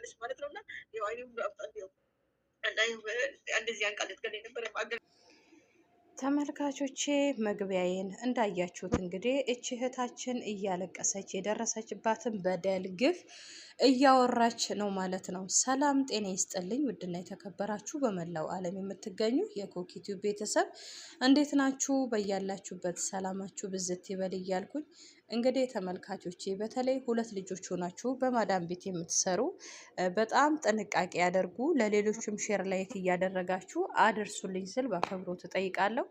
ታውቃለች ማለት ነውና ያው አይኔ ሁሉ አፍጣት ነው እና እንደዚህ አንቃለት ገና የነበረ ተመልካቾቼ መግቢያዬን እንዳያችሁት እንግዲህ እቺ እህታችን እያለቀሰች የደረሰችባትን በደል ግፍ እያወራች ነው ማለት ነው። ሰላም ጤና ይስጥልኝ ውድና የተከበራችሁ በመላው ዓለም የምትገኙ የኮኪቲው ቤተሰብ እንዴት ናችሁ? በያላችሁበት ሰላማችሁ ብዝት ይበል እያልኩኝ እንግዲህ ተመልካቾቼ በተለይ ሁለት ልጆች ሆናችሁ በማዳም ቤት የምትሰሩ በጣም ጥንቃቄ ያደርጉ። ለሌሎችም ሼር ላይክ እያደረጋችሁ አድርሱልኝ ስል በአክብሮት እጠይቃለሁ።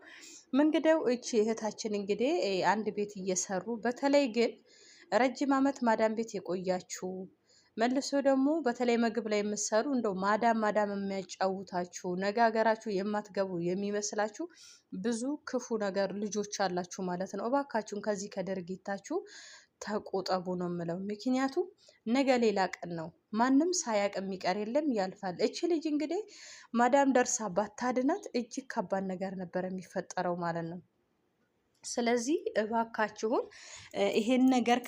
መንገደው እቺ እህታችን እንግዲህ አንድ ቤት እየሰሩ በተለይ ግን ረጅም ዓመት ማዳም ቤት የቆያችሁ መልሶ ደግሞ በተለይ ምግብ ላይ የምትሰሩ እንደው ማዳም የሚያጫውታችሁ ነገ ሀገራችሁ የማትገቡ የሚመስላችሁ ብዙ ክፉ ነገር ልጆች አላችሁ ማለት ነው። እባካችሁን ከዚህ ከድርጊታችሁ ተቆጠቡ ነው የምለው። ምክንያቱም ነገ ሌላ ቀን ነው። ማንም ሳያቅ የሚቀር የለም፣ ያልፋል። እቺ ልጅ እንግዲህ ማዳም ደርሳ ባታድናት እጅግ ከባድ ነገር ነበር የሚፈጠረው ማለት ነው። ስለዚህ እባካችሁን ይሄን ነገር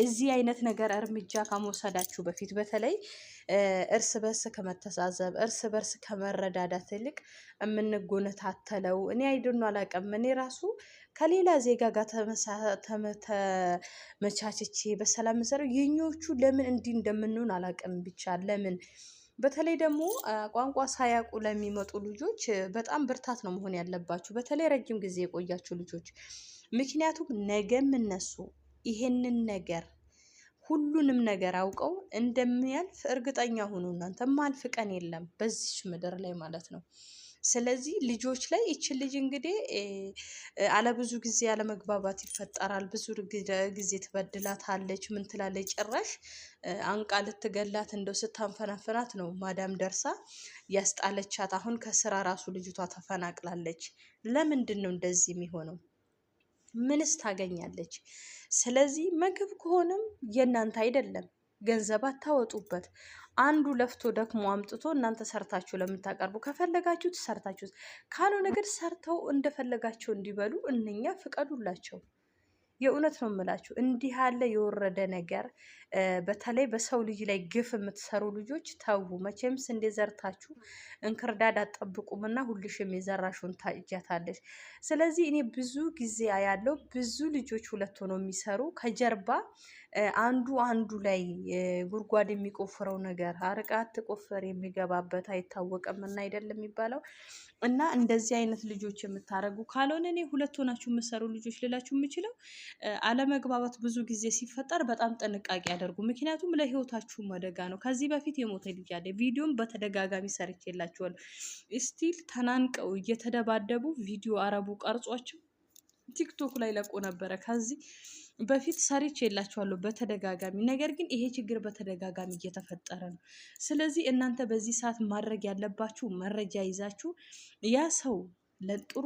እዚህ አይነት ነገር እርምጃ ከመውሰዳችሁ በፊት በተለይ እርስ በርስ ከመተሳዘብ እርስ በርስ ከመረዳዳት ይልቅ የምንጎነታተለው እኔ አይደኑ አላውቅም። እኔ ራሱ ከሌላ ዜጋ ጋር ተመቻችቼ በሰላም መሰረት የኞቹ ለምን እንዲህ እንደምንሆን አላውቅም። ብቻ ለምን በተለይ ደግሞ ቋንቋ ሳያውቁ ለሚመጡ ልጆች በጣም ብርታት ነው መሆን ያለባችሁ፣ በተለይ ረጅም ጊዜ የቆያችሁ ልጆች። ምክንያቱም ነገም እነሱ ይሄንን ነገር ሁሉንም ነገር አውቀው እንደሚያልፍ እርግጠኛ ሁኑ። እናንተ ማልፍ ቀን የለም በዚች ምድር ላይ ማለት ነው። ስለዚህ ልጆች ላይ ይችን ልጅ እንግዲህ አለብዙ ጊዜ አለመግባባት ይፈጠራል። ብዙ ጊዜ ትበድላታለች። ምን ትላለች? ጭራሽ አንቃ ልትገላት እንደው ስታንፈናፍናት ነው ማዳም ደርሳ ያስጣለቻት። አሁን ከስራ ራሱ ልጅቷ ተፈናቅላለች። ለምንድን ነው እንደዚህ የሚሆነው? ምንስ ታገኛለች? ስለዚህ ምግብ ከሆነም የእናንተ አይደለም፣ ገንዘብ አታወጡበት። አንዱ ለፍቶ ደክሞ አምጥቶ እናንተ ሰርታችሁ ለምታቀርቡ ከፈለጋችሁ ሰርታችሁ፣ ካልሆነ ግን ሰርተው እንደፈለጋቸው እንዲበሉ እነኛ ፍቀዱላቸው። የእውነት ነው የምላችሁ። እንዲህ ያለ የወረደ ነገር በተለይ በሰው ልጅ ላይ ግፍ የምትሰሩ ልጆች ተዉ። መቼም ስንዴ ዘርታችሁ እንክርዳድ አትጠብቁምና ሁልሽም የዘራሽውን ታጭጃታለሽ። ስለዚህ እኔ ብዙ ጊዜ ያለው ብዙ ልጆች ሁለት ሆነው የሚሰሩ ከጀርባ አንዱ ላይ ጉድጓድ የሚቆፍረው ነገር አርቃት ትቆፍር የሚገባበት አይታወቅም እና አይደለም የሚባለው። እና እንደዚህ አይነት ልጆች የምታረጉ ካልሆነ እኔ ሁለት ሆናችሁ የምሰሩ ልጆች ልላችሁ የምችለው አለመግባባት ብዙ ጊዜ ሲፈጠር በጣም ጥንቃቄ ያደርጉ። ምክንያቱም ለህይወታችሁ አደጋ ነው። ከዚህ በፊት የሞተ ልጅ አለ። ቪዲዮም በተደጋጋሚ ሰርቼላችኋለሁ። ስቲል ተናንቀው እየተደባደቡ ቪዲዮ አረቡ ቀርጿቸው ቲክቶክ ላይ ለቆ ነበረ። ከዚህ በፊት ሰርቼ የላችኋለሁ በተደጋጋሚ። ነገር ግን ይሄ ችግር በተደጋጋሚ እየተፈጠረ ነው። ስለዚህ እናንተ በዚህ ሰዓት ማድረግ ያለባችሁ መረጃ ይዛችሁ ያ ሰው ለጥሩ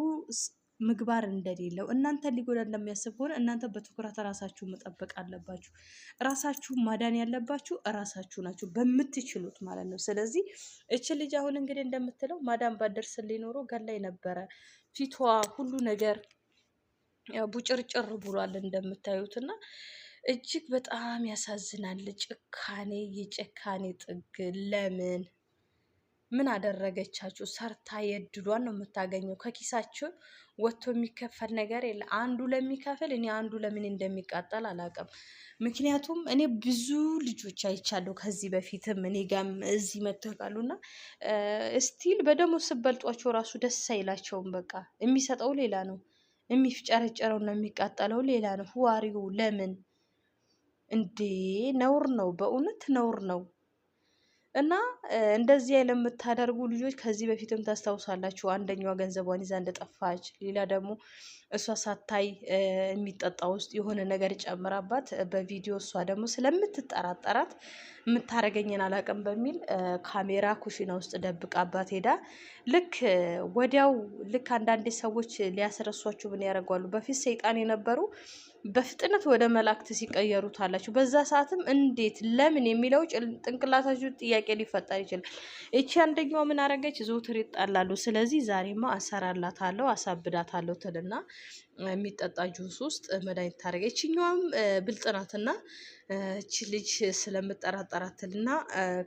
ምግባር እንደሌለው እናንተ ሊጎዳ እንደሚያስብ ከሆነ እናንተ በትኩረት ራሳችሁ መጠበቅ አለባችሁ። ራሳችሁ ማዳን ያለባችሁ ራሳችሁ ናችሁ በምትችሉት ማለት ነው። ስለዚህ እች ልጅ አሁን እንግዲህ እንደምትለው ማዳን ባደርስልኝ ኖሮ ገላይ ነበረ። ፊቷ ሁሉ ነገር ቡጭርጭር ብሏል እንደምታዩት እና እጅግ በጣም ያሳዝናል። ጭካኔ፣ የጭካኔ ጥግ። ለምን ምን አደረገቻችሁ? ሰርታ የድሏን ነው የምታገኘው። ከኪሳችሁ ወጥቶ የሚከፈል ነገር የለ። አንዱ ለሚከፍል እኔ አንዱ ለምን እንደሚቃጠል አላውቅም። ምክንያቱም እኔ ብዙ ልጆች አይቻለሁ ከዚህ በፊትም እኔ ጋም እዚህ መጥተቃሉና ስቲል በደሞ ስበልጧቸው ራሱ ደስ አይላቸውም። በቃ የሚሰጠው ሌላ ነው፣ የሚፍጨረጨረው እና የሚቃጠለው ሌላ ነው። ዋሪው ለምን እንዴ? ነውር ነው፣ በእውነት ነውር ነው። እና እንደዚህ አይነት የምታደርጉ ልጆች ከዚህ በፊትም ታስታውሳላችሁ። አንደኛዋ ገንዘቧን ይዛ እንደጠፋች፣ ሌላ ደግሞ እሷ ሳታይ የሚጠጣ ውስጥ የሆነ ነገር ጨምራባት በቪዲዮ እሷ ደግሞ ስለምትጠራጠራት የምታረገኝን አላውቅም በሚል ካሜራ ኩሽና ውስጥ ደብቃባት ሄዳ ልክ ወዲያው ልክ አንዳንዴ ሰዎች ሊያስረሷችሁ ምን ያደርጓሉ? በፊት ሰይጣን የነበሩ በፍጥነት ወደ መላእክት ሲቀየሩ ታላችሁ። በዛ ሰዓትም እንዴት ለምን የሚለው ጥንቅላታችሁ ጥያቄ ሊፈጠር ይችላል። እቺ አንደኛዋ ምን አረገች? ዘውትር ይጣላሉ። ስለዚህ ዛሬማ አሰራላታለሁ አሳብዳታለሁ ትልና የሚጠጣ ጁስ ውስጥ መድኃኒት ታደርገ። እችኛዋም ብልጥ ናትና እቺ ልጅ ስለምጠራጠራትልና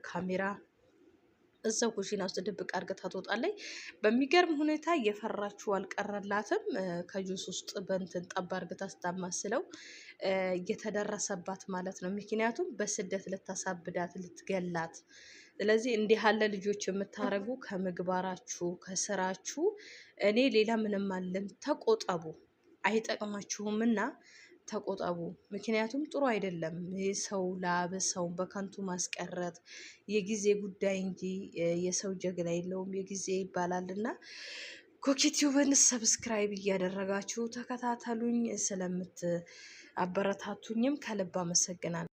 ካሜራ እዛው ኩሽና ውስጥ ድብቅ አድርጋ ትወጣለች። በሚገርም ሁኔታ እየፈራችሁ አልቀረላትም። ከጁስ ውስጥ በእንትን ጠብ አድርጋ ስታማስለው እየተደረሰባት ማለት ነው። ምክንያቱም በስደት ልታሳብዳት ልትገላት። ስለዚህ እንዲህ ያለ ልጆች የምታረጉ ከምግባራችሁ ከስራችሁ እኔ ሌላ ምንም አለም ተቆጠቡ፣ አይጠቅማችሁምና ተቆጠቡ። ምክንያቱም ጥሩ አይደለም። የሰው ላብ ሰውን በከንቱ ማስቀረት የጊዜ ጉዳይ እንጂ የሰው ጀግና የለውም የጊዜ ይባላልና ኮኬቲዩብን ሰብስክራይብ እያደረጋችሁ ተከታተሉኝ። ስለምት አበረታቱኝም ከልብ አመሰግናለሁ።